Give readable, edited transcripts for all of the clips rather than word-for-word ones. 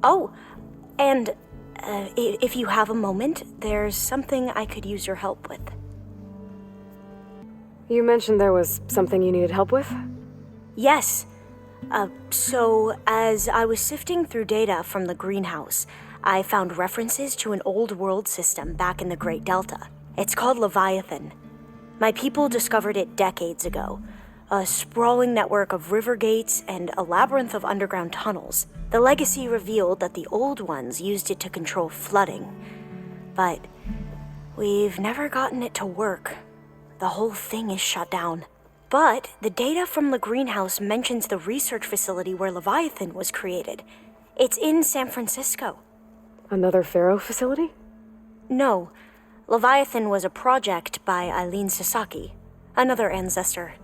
Oh, and if you have a moment, there's something I could use your help with. You mentioned there was something you needed help with? Yes. So as I was sifting through data from the greenhouse, I found references to an old world system back in the Great Delta. It's called Leviathan. My people discovered it decades ago. A sprawling network of river gates and a labyrinth of underground tunnels. The legacy revealed that the old ones used it to control flooding. But we've never gotten it to work. The whole thing is shut down. But the data from the greenhouse mentions the research facility where Leviathan was created. It's in San Francisco. Another Pharaoh facility? No. Leviathan was a project by Eileen Sasaki, another ancestor.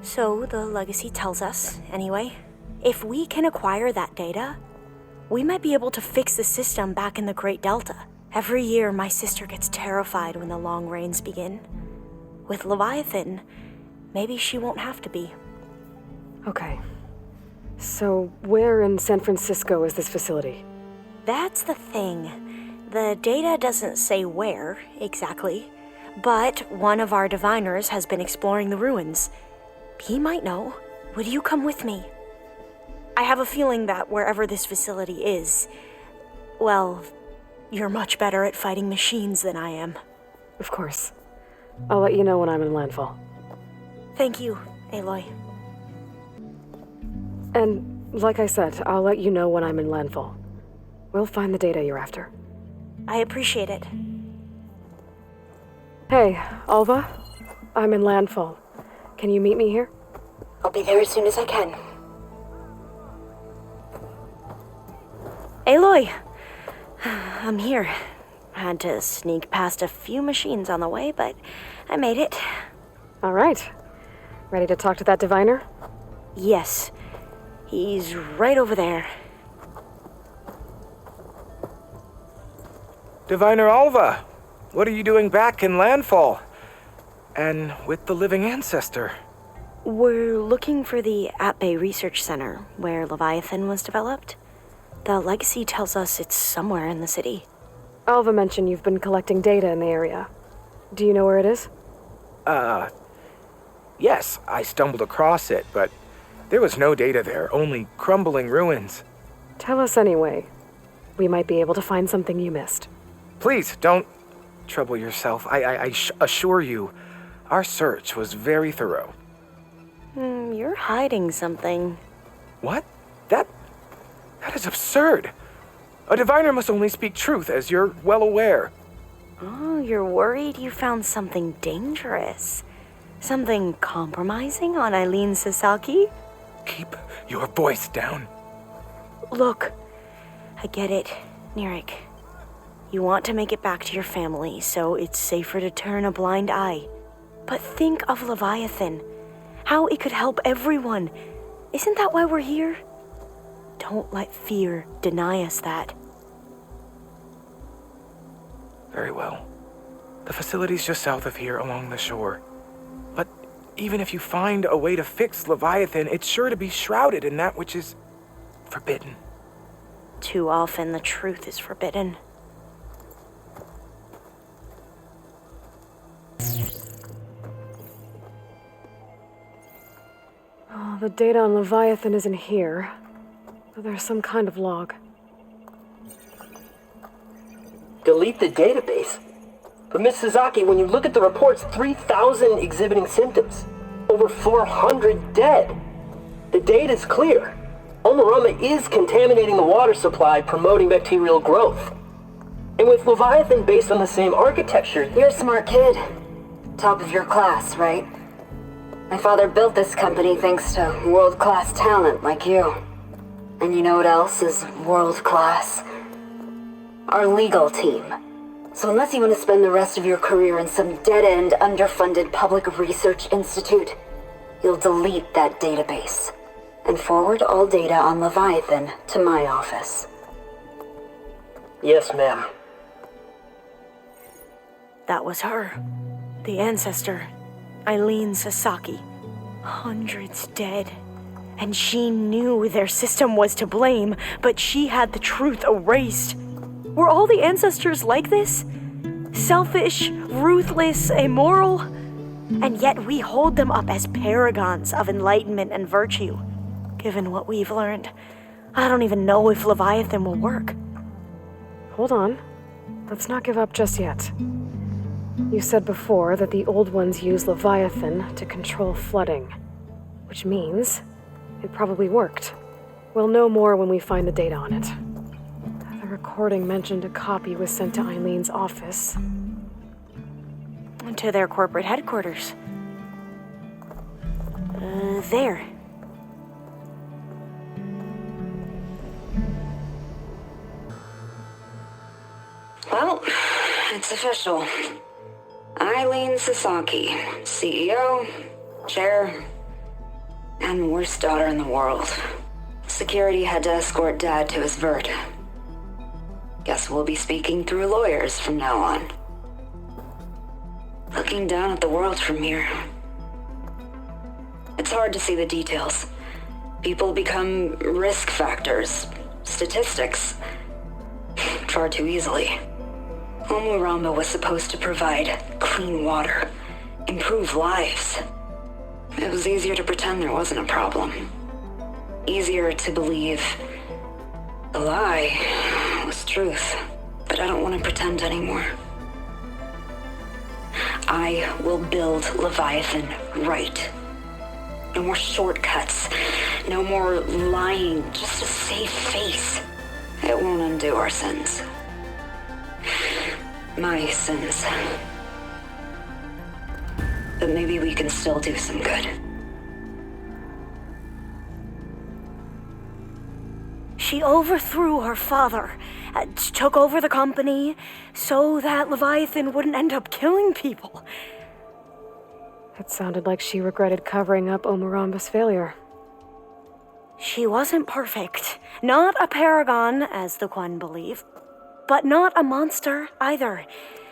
So the legacy tells us, anyway. If we can acquire that data, we might be able to fix the system back in the Great Delta. Every year, my sister gets terrified when the long rains begin. With Leviathan, maybe she won't have to be. Okay. So, where in San Francisco is this facility? That's the thing. The data doesn't say where, exactly. But one of our diviners has been exploring the ruins. He might know. Would you come with me? I have a feeling that wherever this facility is, well, you're much better at fighting machines than I am. Of course. I'll let you know when I'm in landfall. Thank you, Aloy. And, like I said, I'll let you know when I'm in landfall. We'll find the data you're after. I appreciate it. Hey, Alva. I'm in landfall. Can you meet me here? I'll be there as soon as I can. Aloy! I'm here. Had to sneak past a few machines on the way, but I made it. All right. Ready to talk to that diviner? Yes. He's right over there. Diviner Alva, what are you doing back in landfall? And with the living ancestor? We're looking for the At-Bay Research Center, where Leviathan was developed. The legacy tells us it's somewhere in the city. Alva mentioned you've been collecting data in the area. Do you know where it is? Yes, I stumbled across it, but there was no data there, only crumbling ruins. Tell us anyway. We might be able to find something you missed. Please, don't trouble yourself. I assure you, our search was very thorough. You're hiding something. What? That is absurd. A diviner must only speak truth, as you're well aware. Oh, you're worried you found something dangerous? Something compromising on Eileen Sasaki? Keep your voice down. Look, I get it, Nirik. You want to make it back to your family, so it's safer to turn a blind eye. But think of Leviathan. How it could help everyone. Isn't that why we're here? Don't let fear deny us that. Very well. The facility's just south of here along the shore. But even if you find a way to fix Leviathan, it's sure to be shrouded in that which is forbidden. Too often the truth is forbidden. Oh, the data on Leviathan isn't here. But there's some kind of log. Delete the database? But Miss Sasaki, when you look at the reports, 3,000 exhibiting symptoms. Over 400 dead. The data's clear. Omarama is contaminating the water supply, promoting bacterial growth. And with Leviathan based on the same architecture... You're a smart kid. Top of your class, right? My father built this company thanks to world-class talent like you. And you know what else is world-class? Our legal team. So unless you want to spend the rest of your career in some dead-end, underfunded public research institute, you'll delete that database and forward all data on Leviathan to my office. Yes, ma'am. That was her. The ancestor. Eileen Sasaki. Hundreds dead. And she knew their system was to blame, but she had the truth erased. Were all the ancestors like this? Selfish, ruthless, immoral? And yet we hold them up as paragons of enlightenment and virtue. Given what we've learned, I don't even know if Leviathan will work. Hold on. Let's not give up just yet. You said before that the Old Ones use Leviathan to control flooding, which means it probably worked. We'll know more when we find the data on it. The recording mentioned a copy was sent to Eileen's office. To their corporate headquarters. There. Well, it's official. Eileen Sasaki, CEO, chair, and worst daughter in the world. Security had to escort Dad to his vert. Guess we'll be speaking through lawyers from now on. Looking down at the world from here. It's hard to see the details. People become risk factors, statistics, far too easily. Omuramba was supposed to provide clean water, improve lives. It was easier to pretend there wasn't a problem. Easier to believe the lie was truth. But I don't want to pretend anymore. I will build Leviathan right. No more shortcuts. No more lying just to save face. It won't undo our sins. My sins. But maybe we can still do some good. She overthrew her father, took over the company, so that Leviathan wouldn't end up killing people. It sounded like she regretted covering up Omuramba's failure. She wasn't perfect. Not a paragon, as the Quan believe. But not a monster, either.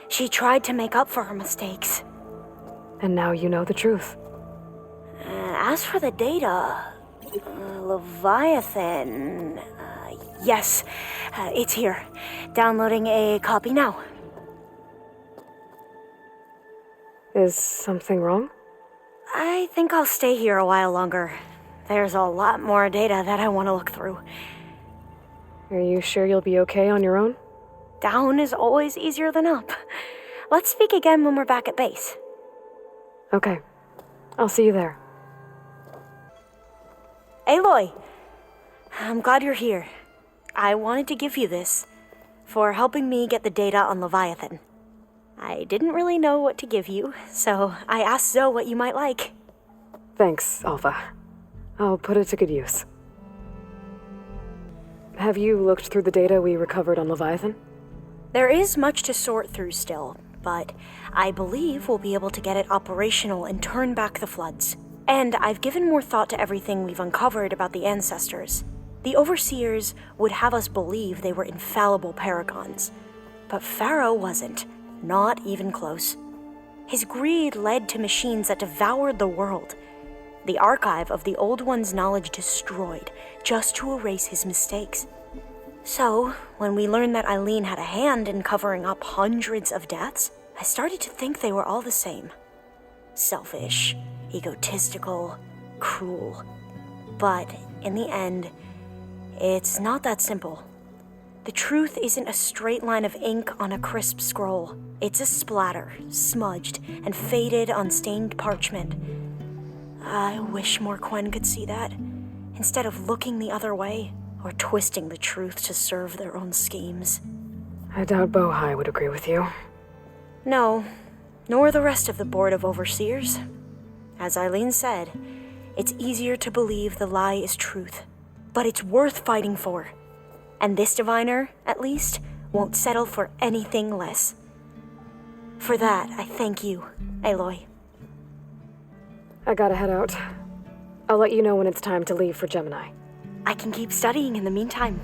She tried to make up for her mistakes. And now you know the truth. As for the data, Leviathan... yes, it's here. Downloading a copy now. Is something wrong? I think I'll stay here a while longer. There's a lot more data that I want to look through. Are you sure you'll be okay on your own? Down is always easier than up. Let's speak again when we're back at base. Okay. I'll see you there. Aloy, I'm glad you're here. I wanted to give you this for helping me get the data on Leviathan. I didn't really know what to give you, so I asked Zoe what you might like. Thanks, Alpha. I'll put it to good use. Have you looked through the data we recovered on Leviathan? There is much to sort through still, but I believe we'll be able to get it operational and turn back the floods. And I've given more thought to everything we've uncovered about the ancestors. The Overseers would have us believe they were infallible paragons. But Pharaoh wasn't, not even close. His greed led to machines that devoured the world. The archive of the Old One's knowledge destroyed, just to erase his mistakes. So, when we learned that Eileen had a hand in covering up hundreds of deaths, I started to think they were all the same. Selfish, egotistical, cruel. But in the end, it's not that simple. The truth isn't a straight line of ink on a crisp scroll. It's a splatter, smudged and faded on stained parchment. I wish more Quen could see that, instead of looking the other way or twisting the truth to serve their own schemes. I doubt Bohai would agree with you. No, nor the rest of the Board of Overseers. As Eileen said, it's easier to believe the lie is truth, but it's worth fighting for. And this diviner, at least, won't settle for anything less. For that, I thank you, Aloy. I gotta head out. I'll let you know when it's time to leave for Gemini. I can keep studying in the meantime.